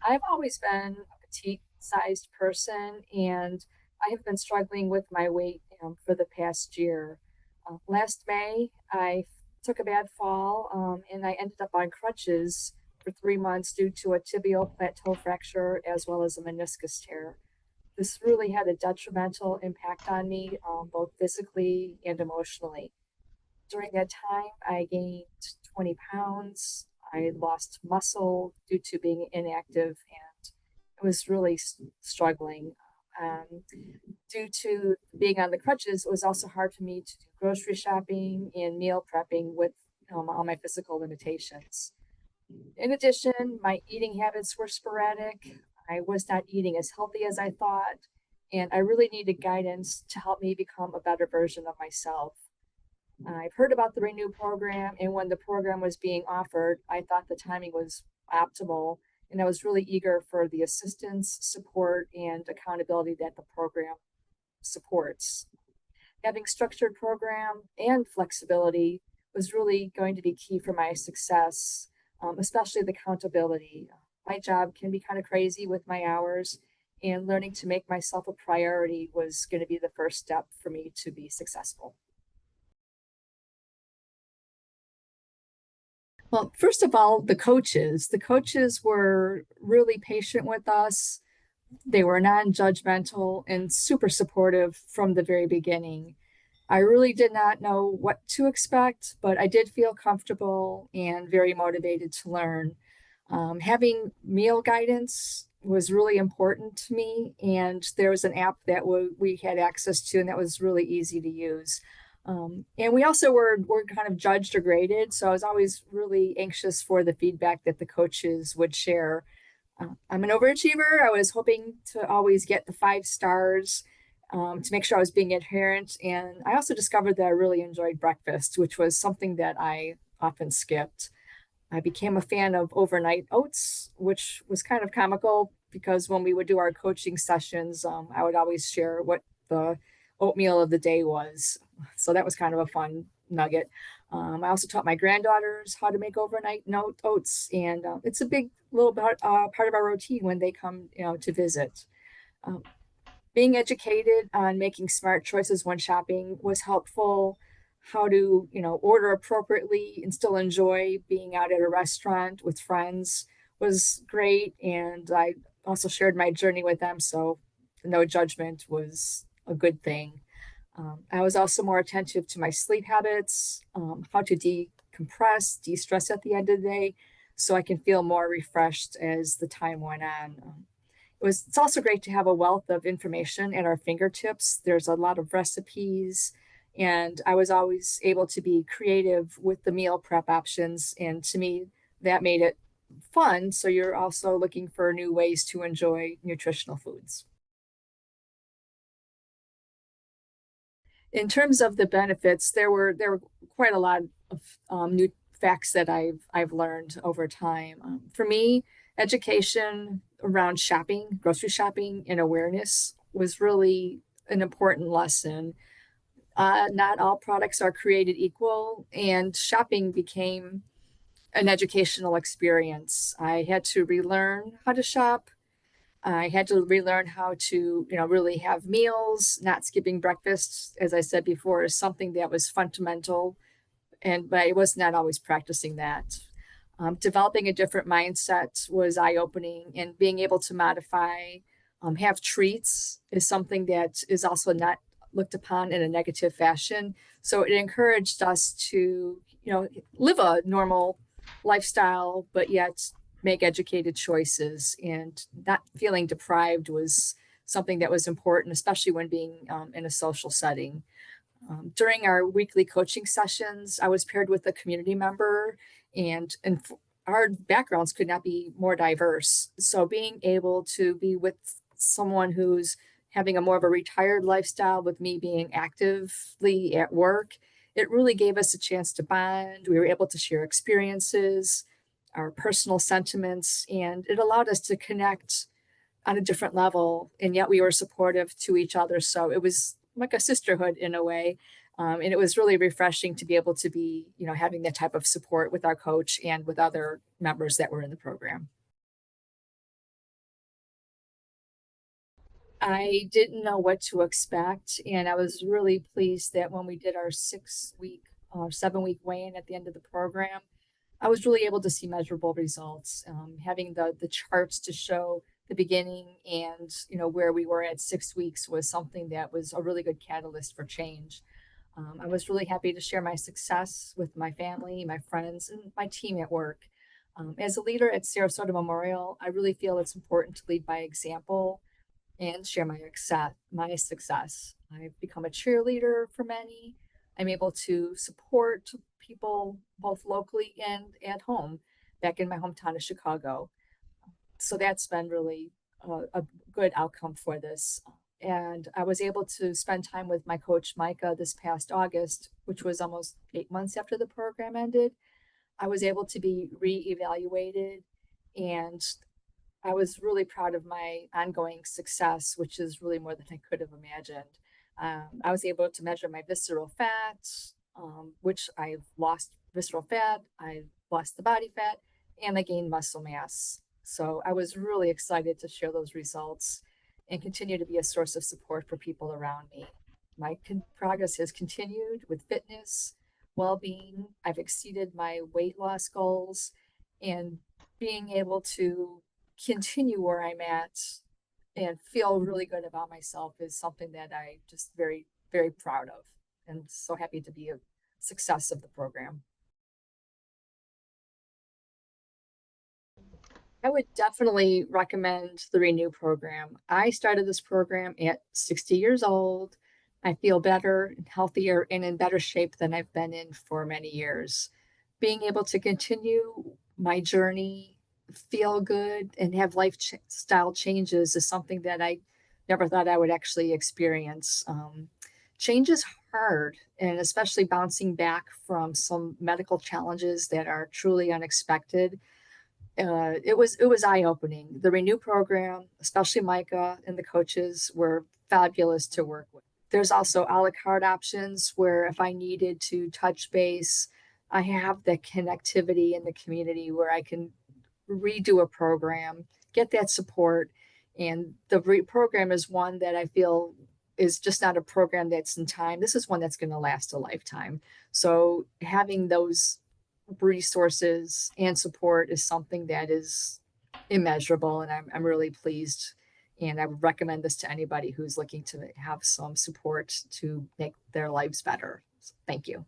I've always been a petite-sized person, and I have been struggling with my weight for the past year. Last May, I took a bad fall, and I ended up on crutches for 3 months due to a tibial plateau fracture as well as a meniscus tear. This really had a detrimental impact on me, both physically and emotionally. During that time, I gained 20 pounds. I lost muscle due to being inactive, and I was really struggling. Um, Due to being on the crutches, it was also hard for me to do grocery shopping and meal prepping with all my physical limitations. In addition, my eating habits were sporadic. I was not eating as healthy as I thought, and I really needed guidance to help me become a better version of myself. I've heard about the Renew program, and when the program was being offered, I thought the timing was optimal, and I was really eager for the assistance, support, and accountability that the program supports. Having structured program and flexibility was really going to be key for my success, especially the accountability. My job can be kind of crazy with my hours, and learning to make myself a priority was going to be the first step for me to be successful. Well, first of all, the coaches. The coaches were really patient with us. They were non-judgmental and super supportive from the very beginning. I really did not know what to expect, but I did feel comfortable and very motivated to learn. Having meal guidance was really important to me, and there was an app that we had access to, and that was really easy to use. And we also were kind of judged or graded, so I was always really anxious for the feedback that the coaches would share. I'm an overachiever. I was hoping to always get the 5 stars to make sure I was being adherent. And I also discovered that I really enjoyed breakfast, which was something that I often skipped. I became a fan of overnight oats, which was kind of comical because when we would do our coaching sessions, I would always share what the oatmeal of the day was. So that was kind of a fun nugget. I also taught my granddaughters how to make overnight note oats, and it's a big little part of our routine when they come, to visit. Um, Being educated on making smart choices when shopping was helpful. How to, order appropriately and still enjoy being out at a restaurant with friends was great. And I also shared my journey with them. So no judgment was a good thing. I was also more attentive to my sleep habits, how to decompress, de stress at the end of the day, so I can feel more refreshed as the time went on. It's also great to have a wealth of information at our fingertips. There's a lot of recipes, and I was always able to be creative with the meal prep options. And to me, that made it fun. So you're also looking for new ways to enjoy nutritional foods. In terms of the benefits, there were quite a lot of new facts that I've learned over time. For me, education around shopping, grocery shopping, and awareness was really an important lesson. Not all products are created equal, and shopping became an educational experience. I had to relearn how to shop. I had to relearn how to, really have meals, not skipping breakfast, as I said before, is something that was fundamental, and but I was not always practicing that. Developing a different mindset was eye-opening, and being able to modify, have treats is something that is also not looked upon in a negative fashion. So it encouraged us to, live a normal lifestyle, but yet make educated choices. And not feeling deprived was something that was important, especially when being in a social setting. During our weekly coaching sessions, I was paired with a community member, and our backgrounds could not be more diverse. So being able to be with someone who's having a more of a retired lifestyle, with me being actively at work, it really gave us a chance to bond. We were able to share experiences, our personal sentiments, and it allowed us to connect on a different level, and yet we were supportive to each other. So it was like a sisterhood in a way. And it was really refreshing to be able to be, having that type of support with our coach and with other members that were in the program. I didn't know what to expect, and I was really pleased that when we did our 6 week or 7 week weigh in at the end of the program, I was really able to see measurable results. Having the charts to show the beginning and where we were at 6 weeks was something that was a really good catalyst for change. I was really happy to share my success with my family, my friends, and my team at work. As a leader at Sarasota Memorial, I really feel it's important to lead by example and share my success. I've become a cheerleader for many. I'm able to support people both locally and at home back in my hometown of Chicago. So that's been really a good outcome for this. And I was able to spend time with my coach, Micah, this past August, which was almost 8 months after the program ended. I was able to be reevaluated, and I was really proud of my ongoing success, which is really more than I could have imagined. I was able to measure my visceral fat, which I've lost visceral fat, I've lost the body fat, and I gained muscle mass. So I was really excited to share those results and continue to be a source of support for people around me. My progress has continued with fitness, well being. I've exceeded my weight loss goals, and being able to continue where I'm at and feel really good about myself is something that I just very, very proud of and so happy to be a success of the program. I would definitely recommend the Renew program. I started this program at 60 years old. I feel better, healthier, and in better shape than I've been in for many years. Being able to continue my journey, feel good, and have lifestyle changes is something that I never thought I would actually experience. Change is hard, and especially bouncing back from some medical challenges that are truly unexpected. It was eye opening. The Renew program, especially Micah and the coaches, were fabulous to work with. There's also a la carte options where if I needed to touch base, I have the connectivity in the community where I can redo a program, get that support. And the program is one that I feel is just not a program that's in time. This is one that's going to last a lifetime. So having those resources and support is something that is immeasurable. And I'm really pleased. And I would recommend this to anybody who's looking to have some support to make their lives better. So thank you.